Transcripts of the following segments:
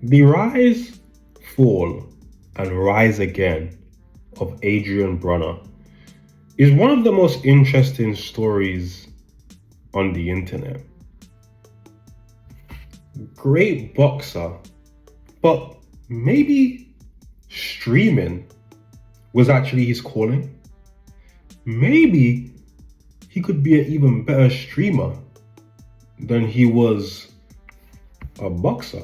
The rise, fall, and rise again of Adrien Broner is one of the most interesting stories on the internet. Great boxer, but maybe streaming was actually his calling. Maybe he could be an even better streamer than he was a boxer.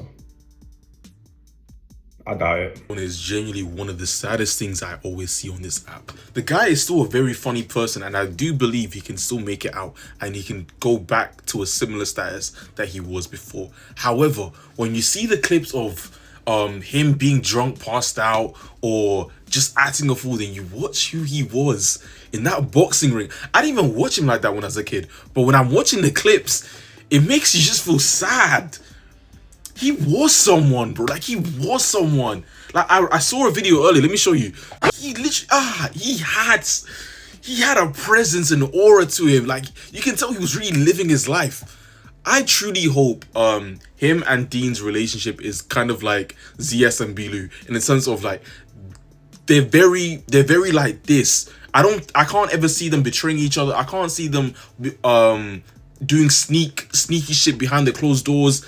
I doubt it. Is genuinely one of the saddest things I always see on this app. The guy is still a very funny person, and I do believe he can still make it out and he can go back to a similar status that he was before. However, when you see the clips of him being drunk, passed out, or just acting a fool, then you watch who he was in that boxing ring. I didn't even watch him like that when I was a kid, but when I'm watching the clips, it makes you just feel sad. He was someone, bro. Like, he was someone. Like, I saw a video earlier. Let me show you. He literally, he had a presence and aura to him. Like, you can tell he was really living his life. I truly hope him and Dean's relationship is kind of like ZS and Bilu, in the sense of, like, they're very like this. I can't ever see them betraying each other. I can't see them doing sneaky shit behind the closed doors.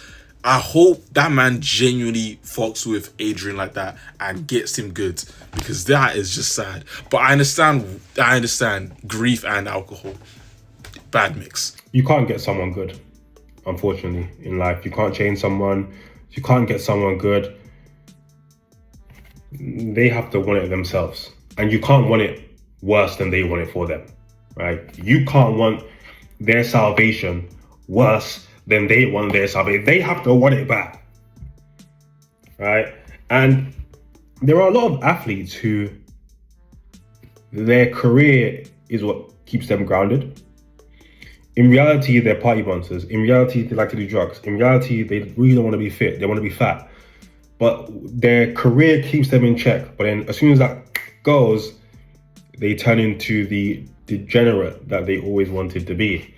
I hope that man genuinely fucks with Adrien like that and gets him good, because that is just sad. But I understand grief and alcohol. Bad mix. You can't get someone good, unfortunately, in life. You can't change someone. You can't get someone good. They have to want it themselves. And you can't want it worse than they want it for them, right? You can't want their salvation worse than they want their salvation. They have to want it bad, right? And there are a lot of athletes who their career is what keeps them grounded. In reality, they're party monsters. In reality, they like to do drugs. In reality, they really don't want to be fit. They want to be fat. But their career keeps them in check. But then as soon as that goes, they turn into the degenerate that they always wanted to be.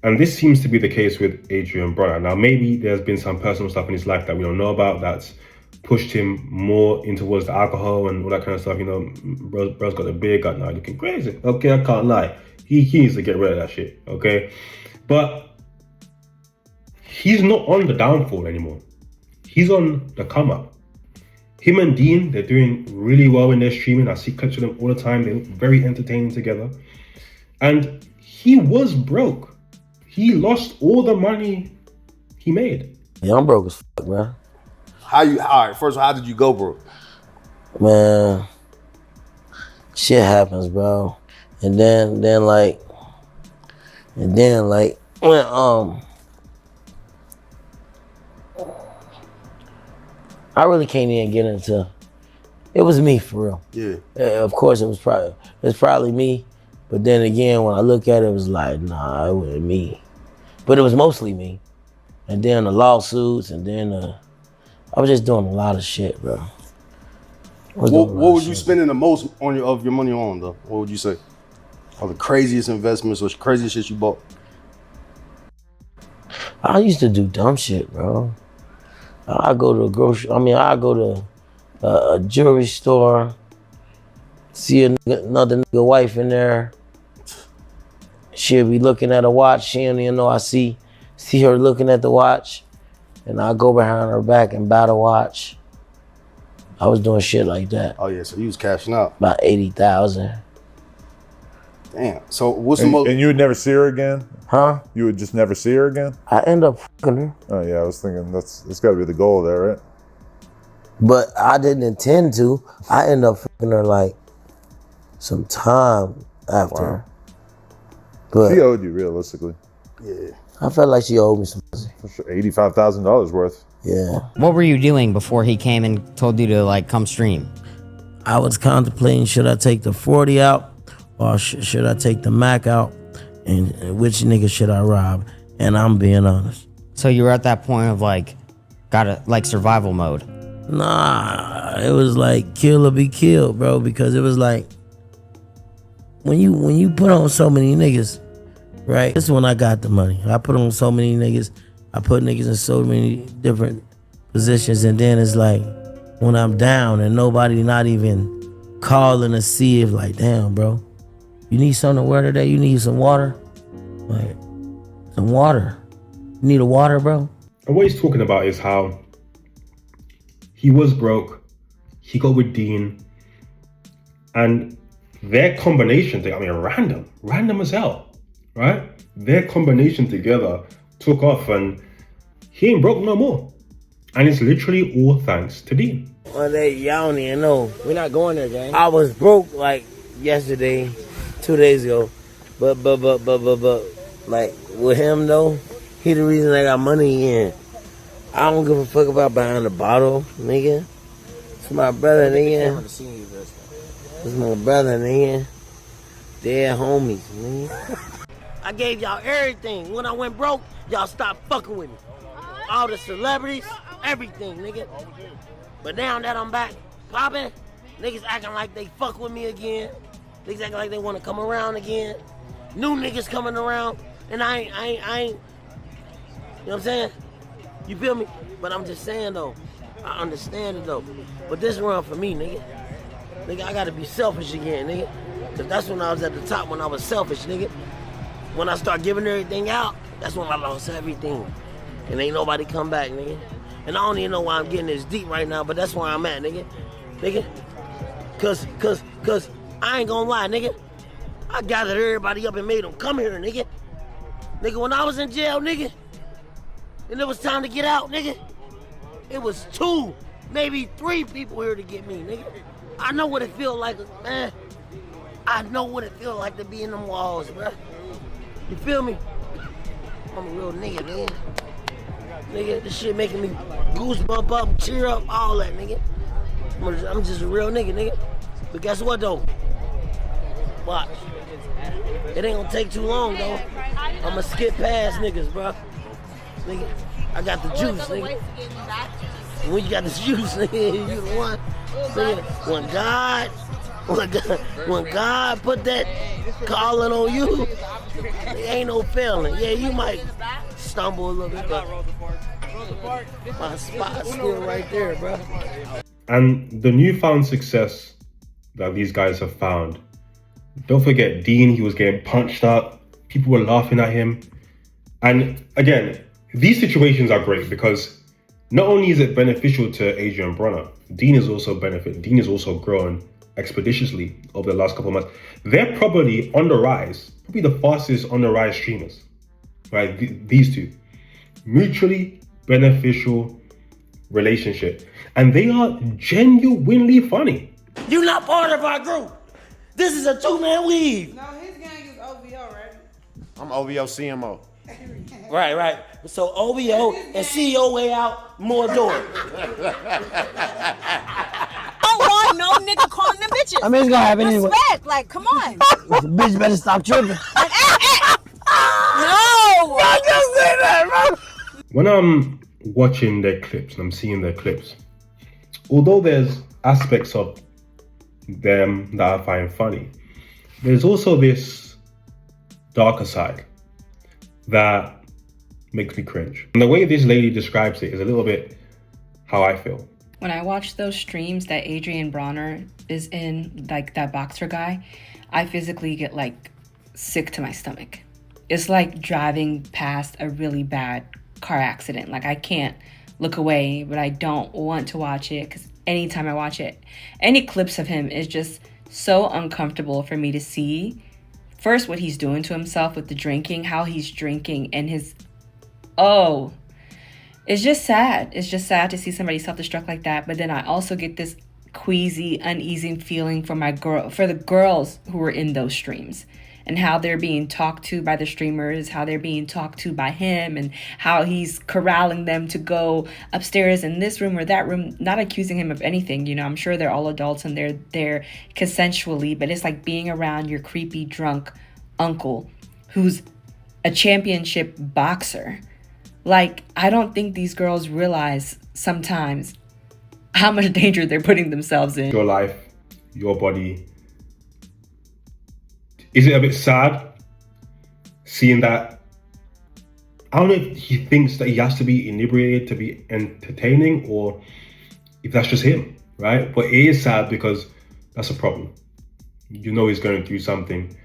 And this seems to be the case with Adrien Broner. Now, maybe there's been some personal stuff in his life that we don't know about that's pushed him more in towards the alcohol and all that kind of stuff. You know, bro's got a beer gut now, looking crazy. Okay, I can't lie. He needs to get rid of that shit, okay? But he's not on the downfall anymore. He's on the come up. Him and Dean, they're doing really well in their streaming. I see clips of them all the time. They're very entertaining together. And he was broke. He lost all the money he made. Yeah, I'm broke as fuck, man. All right, first of all, how did you go broke? Man, shit happens, bro. And then when I really can't even get into it. Was me for real. Yeah. Of course it was probably me. But then again, when I look at it, it was like, nah, it wasn't me. But it was mostly me. And then the lawsuits, and then I was just doing a lot of shit, bro. What were you spending the most of your money on, though? What would you say? Or the craziest investments or craziest shit you bought? I used to do dumb shit, bro. I go to a jewelry store, see another nigga wife in there. She'll be looking at a watch. She don't even know I see her looking at the watch. And I go behind her back and buy the watch. I was doing shit like that. Oh yeah, so you was cashing out. About 80,000. Damn. So what's the most? And you would never see her again? Huh? You would just never see her again? I end up fucking her. Oh yeah, I was thinking that's got to be the goal there, right? But I didn't intend to. I end up fucking her like some time after. Wow. But She owed you, realistically. Yeah. I felt like she owed me some pussy. For sure, $85,000 worth. Yeah. What were you doing before he came and told you to, like, come stream? I was contemplating, should I take the 40 out or should I take the Mac out, and which nigga should I rob? And I'm being honest. So you were at that point of, like, like survival mode. Nah, it was like kill or be killed, bro, because it was like when you put on so many niggas, right? This is when I got the money. I put on so many niggas. I put niggas in so many different positions, and then it's like when I'm down and nobody not even calling to see if like, damn, bro, you need something to wear today? You need some water? Like, some water. You need a water, bro? And what he's talking about is how he was broke, he got with Dean, and their combination, random as hell, right? Their combination together took off and he ain't broke no more. And it's literally all thanks to Dean. One day, y'all don't even know. We're not going there, gang. I was broke like yesterday, 2 days ago. But, like, with him though, he the reason I got money in. I don't give a fuck about buying a bottle, nigga. It's my brother, nigga. It's my brother, nigga. They're homies, nigga. I gave y'all everything. When I went broke, y'all stopped fucking with me. All the celebrities, everything, nigga. But now that I'm back popping, niggas acting like they fuck with me again. Niggas acting like they want to come around again. New niggas coming around, and I ain't. You know what I'm saying? You feel me? But I'm just saying though, I understand it though. But this run for me, nigga. Nigga, I gotta be selfish again, nigga. Cause that's when I was at the top, when I was selfish, nigga. When I start giving everything out, that's when I lost everything. And ain't nobody come back, nigga. And I don't even know why I'm getting this deep right now, but that's where I'm at, nigga. Nigga. Cause I ain't gonna lie, nigga. I gathered everybody up and made them come here, nigga. Nigga, when I was in jail, nigga, and it was time to get out, nigga, it was 2, maybe 3 people here to get me, nigga. I know what it feel like, man. I know what it feel like to be in them walls, bruh. You feel me? I'm a real nigga, man. Nigga, this shit making me goosebump up, cheer up, all that, nigga. I'm just a real nigga. But guess what, though? Watch. It ain't gonna take too long, though. I'ma skip past niggas, bro. Nigga, I got the juice, nigga. When you got the juice, nigga, you the one. Nigga, when God put that calling on you, there ain't no failing. Yeah, you might stumble a little bit, but my spot's still right there, bro. And the newfound success that these guys have found, don't forget Dean, he was getting punched up, people were laughing at him. And again, these situations are great because not only is it beneficial to Adrien Broner, Dean is also grown expeditiously over the last couple of months. They're probably on the rise, probably the fastest on the rise streamers, right? These two, mutually beneficial relationship, and they are genuinely funny. You're not part of our group. This is a 2-man weave. No, his gang is OVO, right? I'm OVO CMO. Right. So OVO and CEO way out, more door. Don't want no nigga calling them bitches. I mean, it's gonna happen anyway. Respect, like, come on. The bitch better stop tripping. No! I just said that, bro. When I'm watching their clips and I'm seeing their clips, although there's aspects of them that I find funny, there's also this darker side that makes me cringe. And the way this lady describes it is a little bit how I feel. When I watch those streams that Adrien Broner is in, like that boxer guy, I physically get like sick to my stomach. It's like driving past a really bad car accident. Like I can't look away, but I don't want to watch it because anytime I watch it, any clips of him is just so uncomfortable for me to see. First, what he's doing to himself with the drinking, how he's drinking, and his, it's just sad. It's just sad to see somebody self-destruct like that. But then I also get this queasy, uneasy feeling for the girls who were in those streams and how they're being talked to by the streamers, how they're being talked to by him, and how he's corralling them to go upstairs in this room or that room, not accusing him of anything. You know, I'm sure they're all adults and they're there consensually, but it's like being around your creepy drunk uncle who's a championship boxer. Like, I don't think these girls realize sometimes how much danger they're putting themselves in. Your life, your body. Is it a bit sad seeing that I don't know if he thinks that he has to be inebriated to be entertaining or if that's just him, right? But it is sad because that's a problem. You know he's going through something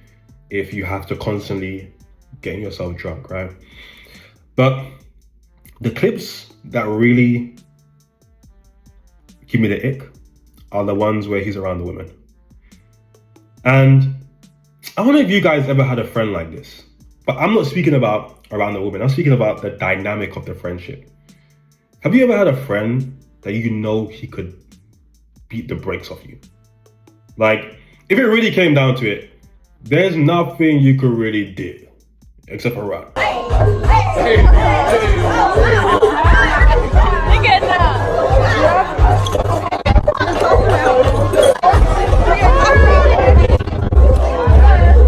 if you have to constantly get yourself drunk, right? But the clips that really give me the ick are the ones where he's around the women. And I don't know if you guys ever had a friend like this, but I'm not speaking about around the women. I'm speaking about the dynamic of the friendship. Have you ever had a friend that you know he could beat the brakes off you? Like, if it really came down to it, there's nothing you could really do except for run.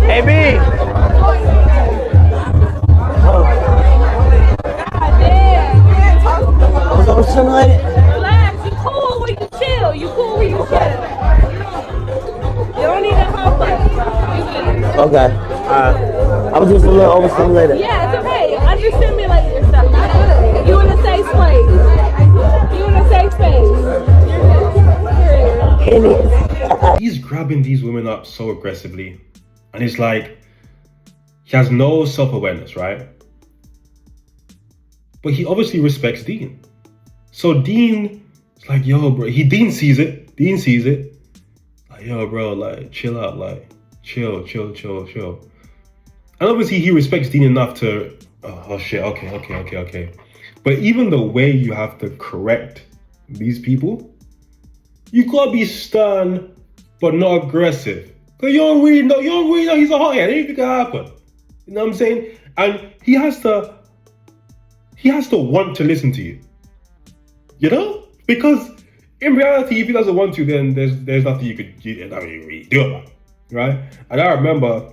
Hey, B. What's up, son? Relax, you cool when you chill. You cool when you chill. You don't need to hop up. Okay. I was just a little overstimulated. Yeah, it's okay. Understimulate yourself. You in a safe place. You in a safe space. You're good. He's grabbing these women up so aggressively. And it's like, he has no self-awareness, right? But he obviously respects Dean. So Dean is like, yo, bro. Dean sees it. Like, yo, bro, like, chill out. Like, chill. And obviously he respects Dean enough to, oh shit, okay. But even the way you have to correct these people, you gotta be stern, but not aggressive. Cause you don't really know he's a hothead. Anything can happen. You know what I'm saying? And he has to want to listen to you. You know? Because in reality, if he doesn't want to, then there's nothing you could really do about it. Right? And I remember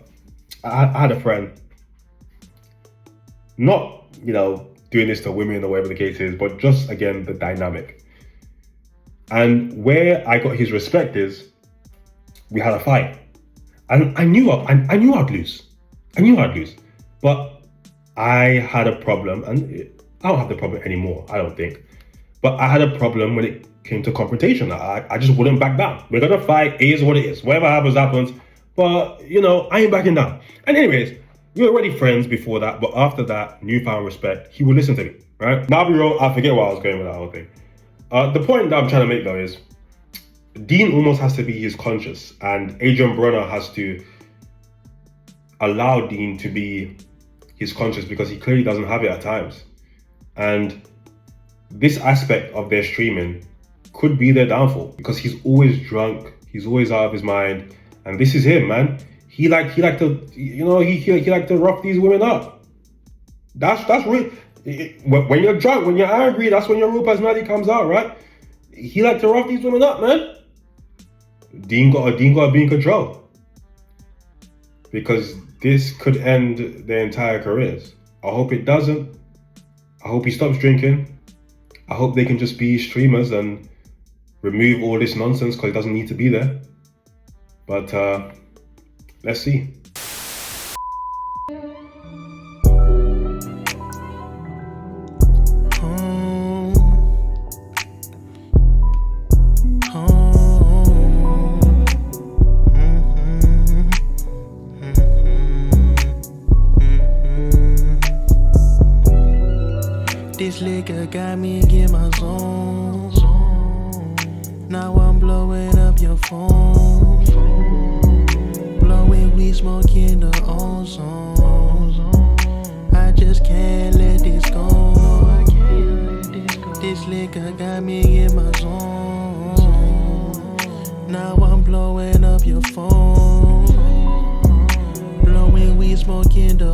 I had a friend, not, doing this to women or whatever the case is, but just, again, the dynamic. And where I got his respect is, we had a fight. And I knew I'd lose. But I had a problem, and I don't have the problem anymore, I don't think. But I had a problem when it came to confrontation. I just wouldn't back down. We're gonna fight, it is what it is. Whatever happens. But, I ain't backing down. And anyways, we were already friends before that, but after that, newfound respect, he would listen to me, right? Now, I'll be real, I forget where I was going with that whole thing. The point that I'm trying to make, though, is Dean almost has to be his conscience, and Adrien Broner has to allow Dean to be his conscience because he clearly doesn't have it at times. And this aspect of their streaming could be their downfall because he's always drunk, he's always out of his mind, and this is him, man. He like to rough these women up. That's really, when you're drunk, when you're angry, that's when your real personality comes out, right? He like to rough these women up, man. Dean got to be in control because this could end their entire careers. I hope it doesn't. I hope he stops drinking. I hope they can just be streamers and remove all this nonsense because it doesn't need to be there. But let's see. This liquor got me in my zone. Now I'm blowing up your phone. Blowing weed, smoking the ozone. I just can't let this go. This liquor got me in my zone. Now I'm blowing up your phone. Blowing weed, smoking the